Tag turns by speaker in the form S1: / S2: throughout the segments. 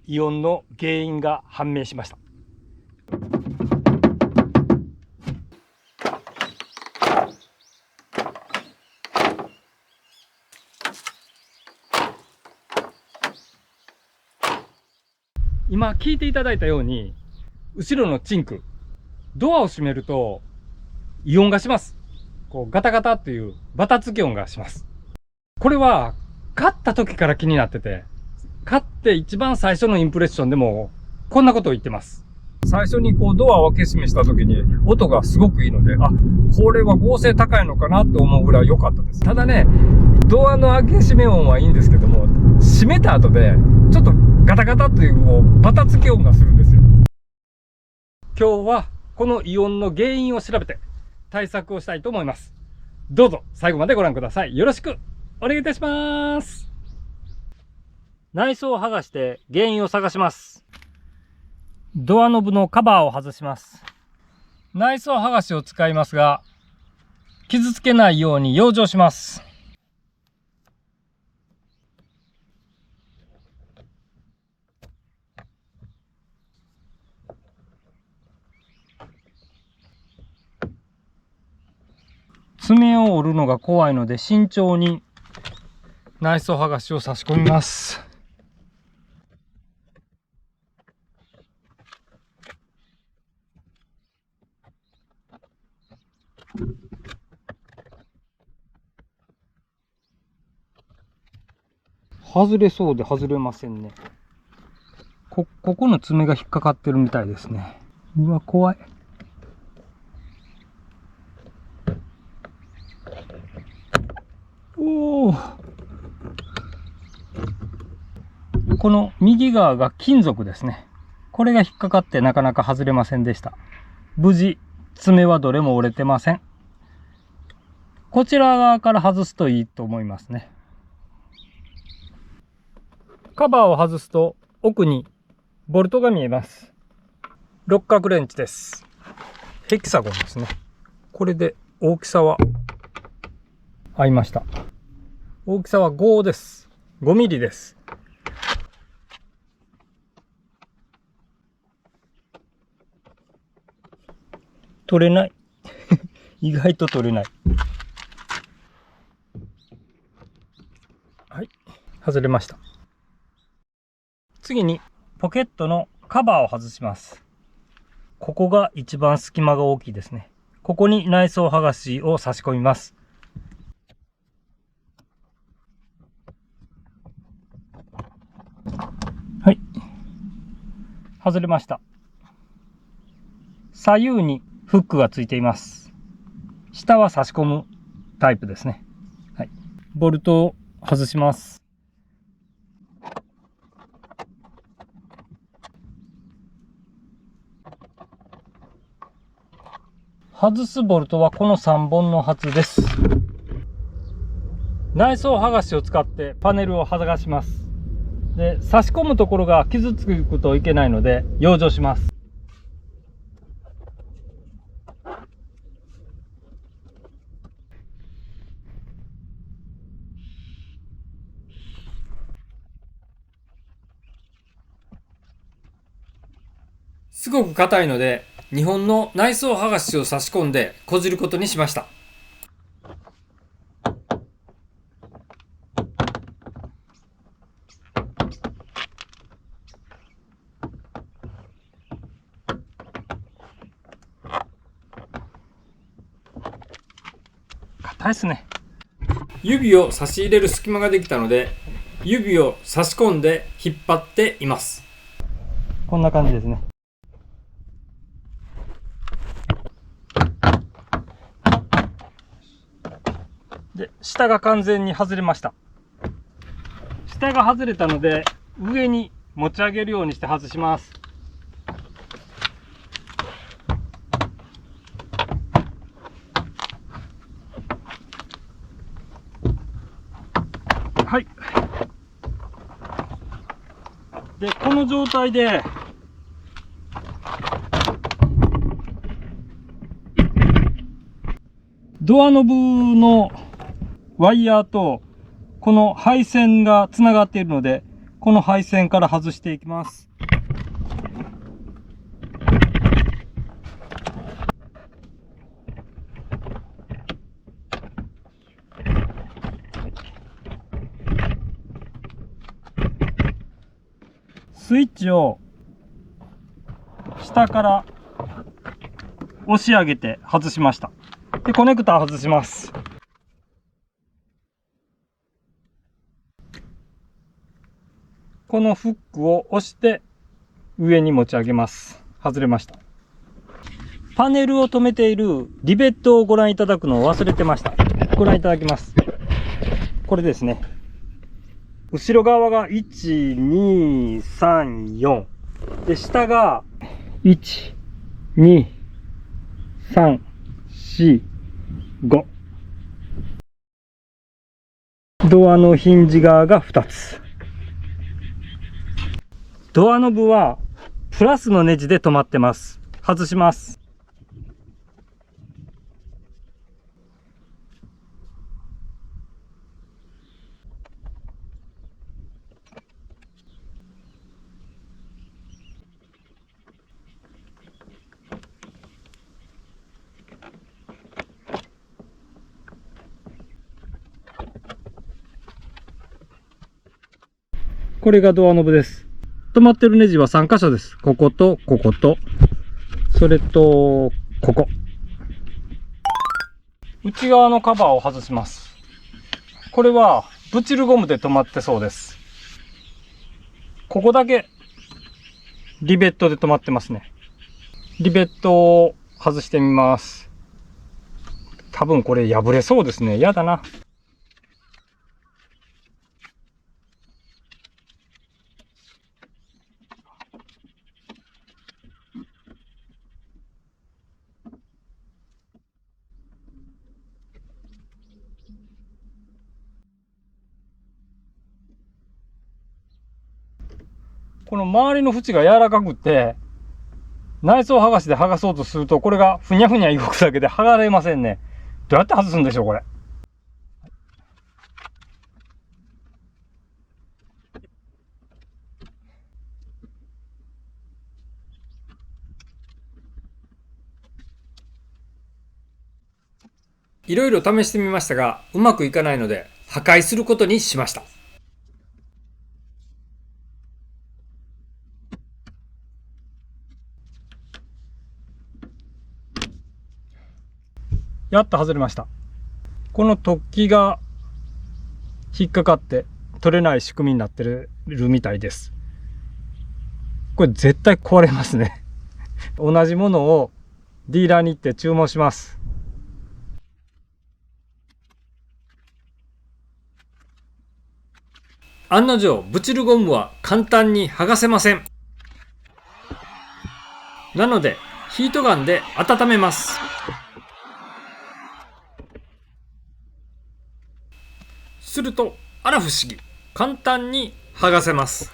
S1: 異音の原因が判明しました。今聞いていただいたように、後ろのチンク、ドアを閉めると異音がします。こうガタガタっていうバタつき音がします。これは買った時から気になってて、買って一番最初のインプレッションでもこんなことを言ってます。最初にこうドアを開け閉めした時に音がすごくいいので、これは合成高いのかなって思うぐらい良かったです。ただね、ドアの開け閉め音はいいんですけども、閉めた後でちょっとガタガタというバタつき音がするんですよ。今日はこの異音の原因を調べて対策をしたいと思います。どうぞ最後までご覧ください。よろしくお願いいたします。内装を剥がして原因を探します。ドアノブのカバーを外します。内装剥がしを使いますが、傷つけないように養生します。爪を折るのが怖いので慎重に内装剥がしを差し込みます。外れそうで外れませんね。ここの爪が引っかかってるみたいですね。うわ、怖い。おお。この右側が金属ですね。これが引っかかってなかなか外れませんでした。無事、爪はどれも折れてません。こちら側から外すといいと思いますね。カバーを外すと奥にボルトが見えます。六角レンチです。ヘキサゴンですね。これで大きさは合いました。大きさは5です。5ミリです。取れない。意外と取れない。はい。外れました。次にポケットのカバーを外します。ここが一番隙間が大きいですね。ここに内装剥がしを差し込みます。はい。外れました。左右にフックがついています。下は差し込むタイプですね。はい。ボルトを外します。外すボルトはこの3本のはずです。内装剥がしを使ってパネルを剥がします。で、差し込むところが傷つくといけないので養生します。すごく硬いので、日本の内装剥がしを差し込んでこじることにしました。硬いですね。指を差し入れる隙間ができたので、指を差し込んで引っ張っています。こんな感じですね。で、下が完全に外れました。下が外れたので、上に持ち上げるようにして外します。はい。で、この状態で、ドアノブのワイヤーとこの配線がつながっているので、この配線から外していきます。スイッチを下から押し上げて外しました。で、コネクター外します。このフックを押して上に持ち上げます。外れました。パネルを留めているリベットをご覧いただくのを忘れてました。ご覧いただきます。これですね。後ろ側が1、2、3、4。で、下が1、2、3、4、5。ドアのヒンジ側が2つ。ドアノブはプラスのネジで止まってます。外します。これがドアノブです。止まってるネジは3箇所です。ここと、ここと、それと、ここ。内側のカバーを外します。これは、ブチルゴムで止まってそうです。ここだけ、リベットで止まってますね。リベットを外してみます。多分これ破れそうですね。やだな。この周りの縁が柔らかくって、内装剥がしで剥がそうとすると、これがふにゃふにゃ動くだけで剥がれませんね。どうやって外すんでしょう、これ。いろいろ試してみましたが、うまくいかないので、破壊することにしました。やっと外れました。この突起が引っかかって取れない仕組みになってるみたいです。これ絶対壊れますね。同じものをディーラーに行って注文します。案の定、ブチルゴムは簡単に剥がせません。なので、ヒートガンで温めます。すると、あら不思議、簡単に剥がせます。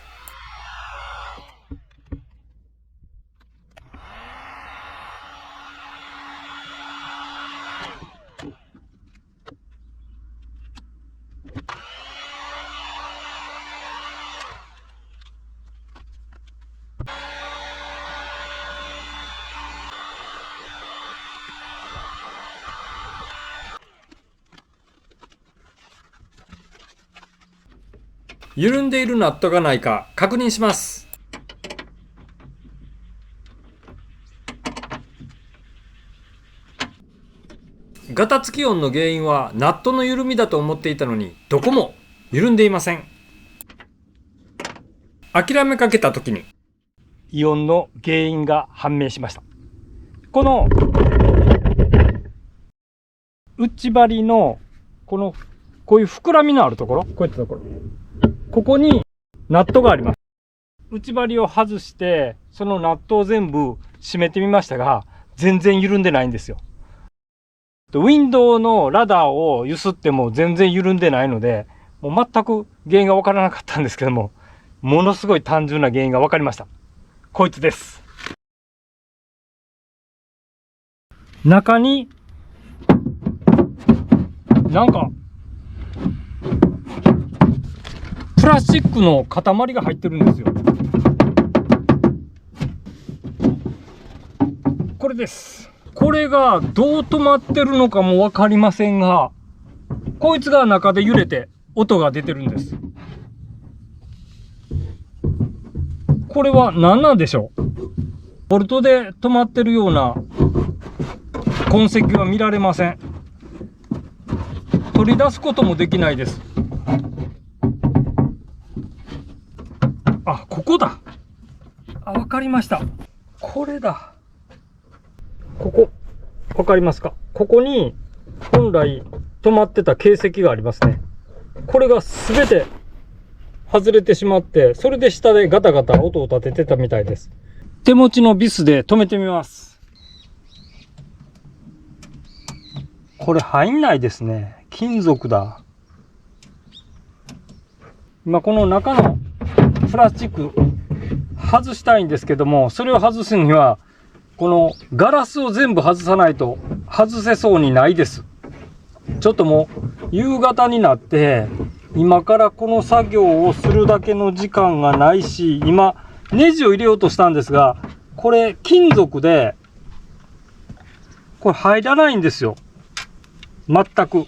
S1: 緩んでいるナットがないか確認します。ガタつき音の原因はナットの緩みだと思っていたのに、どこも緩んでいません。諦めかけた時に異音の原因が判明しました。この内張りのこういう膨らみのあるところ、こういったところ、ここにナットがあります。内張りを外して、そのナットを全部締めてみましたが、全然緩んでないんですよ。ウィンドウのラダーを揺すっても全然緩んでないので、もう全く原因がわからなかったんですけども、ものすごい単純な原因がわかりました。こいつです。中に、なんか、プラスチックの塊が入ってるんですよ。これです。これがどう止まってるのかもわかりませんが、こいつが中で揺れて音が出てるんです。これは何なんでしょう。ボルトで止まってるような痕跡は見られません。取り出すこともできないです。あ、ここだ。あ、わかりました。これだ。ここ、わかりますか？ここに本来止まってた形跡がありますね。これがすべて外れてしまって、それで下でガタガタ音を立ててたみたいです。手持ちのビスで止めてみます。これ入んないですね。金属だ。今この中のプラスチック外したいんですけども、それを外すにはこのガラスを全部外さないと外せそうにないです。ちょっともう夕方になって今からこの作業をするだけの時間がないし、今ネジを入れようとしたんですが、これ金属でこれ入らないんですよ。全く。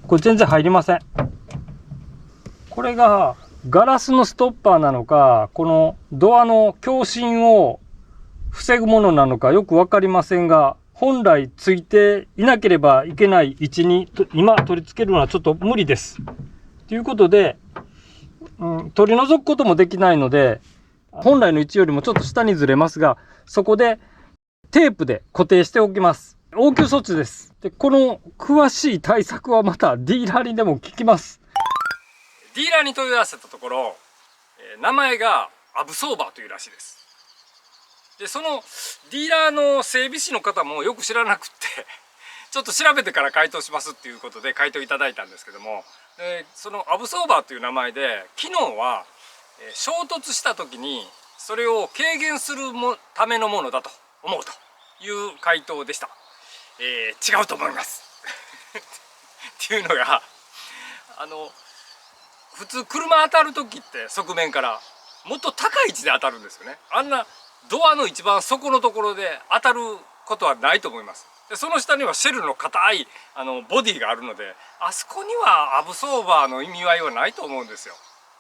S1: これ全然入りません。これがガラスのストッパーなのか、このドアの強振を防ぐものなのかよくわかりませんが、本来ついていなければいけない位置に今取り付けるのはちょっと無理です。ということで、取り除くこともできないので、本来の位置よりもちょっと下にずれますが、そこでテープで固定しておきます。応急措置です。で、この詳しい対策はまたディーラーにでも聞きます。ディーラーに問い合わせたところ、名前がアブソーバーというらしいです。で、そのディーラーの整備士の方もよく知らなくってちょっと調べてから回答しますっていうことで回答いただいたんですけども、そのアブソーバーという名前で、機能は衝突した時にそれを軽減するためのものだと思うという回答でした。違うと思いますっていうのが、普通車当たる時って側面からもっと高い位置で当たるんですよね。あんなドアの一番底のところで当たることはないと思います。で、その下にはシェルの硬いボディがあるので、あそこにはアブソーバーの意味合いはないと思うんですよ。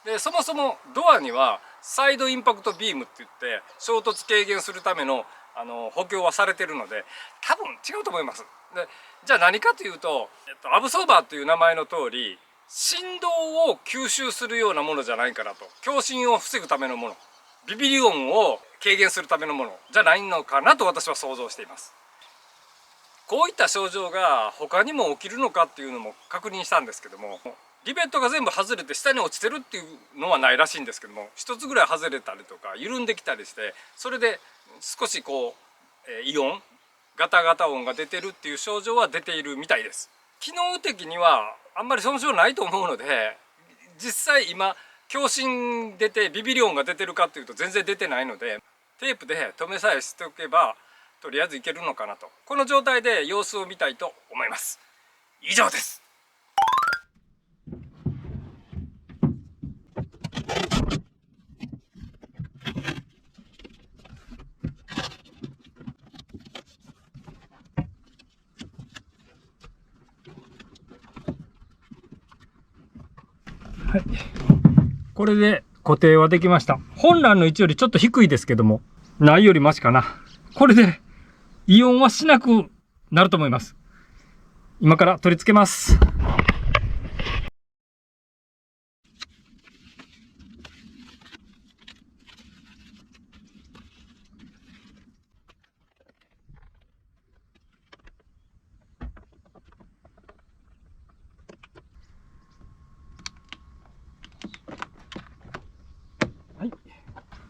S1: で、そもそもドアにはサイドインパクトビームって言って衝突軽減するための補強はされてるので、多分違うと思います。で、じゃあ何かというと、アブソーバーという名前の通り、振動を吸収するようなものじゃないかなと。強振を防ぐためのもの、ビビリ音を軽減するためのものじゃないのかなと私は想像しています。こういった症状が他にも起きるのかっていうのも確認したんですけども、リベットが全部外れて下に落ちてるっていうのはないらしいんですけども、一つぐらい外れたりとか緩んできたりして、それで少しこう異音、ガタガタ音が出てるっていう症状は出ているみたいです。機能的にはあんまり損傷ないと思うので、実際今強振出てビビリ音が出てるかっていうと全然出てないので、テープで留めさえしておけばとりあえずいけるのかなと。この状態で様子を見たいと思います。以上です。はい、これで固定はできました。本来の位置よりちょっと低いですけども、ないよりマシかな。これで異音はしなくなると思います。今から取り付けます。はい、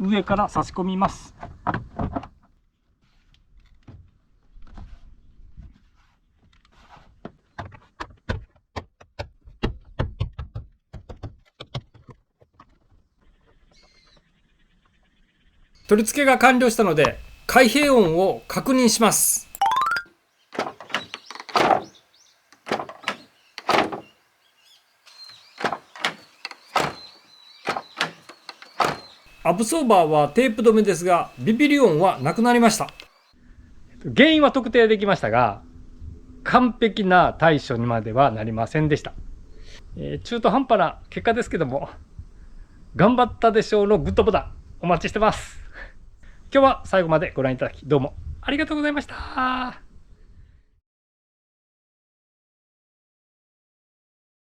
S1: 上から差し込みます。取り付けが完了したので開閉音を確認します。
S2: アブソーバーはテープ止めですが、ビビリオンはなくなりました。
S1: 原因は特定できましたが、完璧な対処にまではなりませんでした。中途半端な結果ですけども、頑張ったでしょうのグッドボタンお待ちしてます。今日は最後までご覧いただきどうもありがとうございました。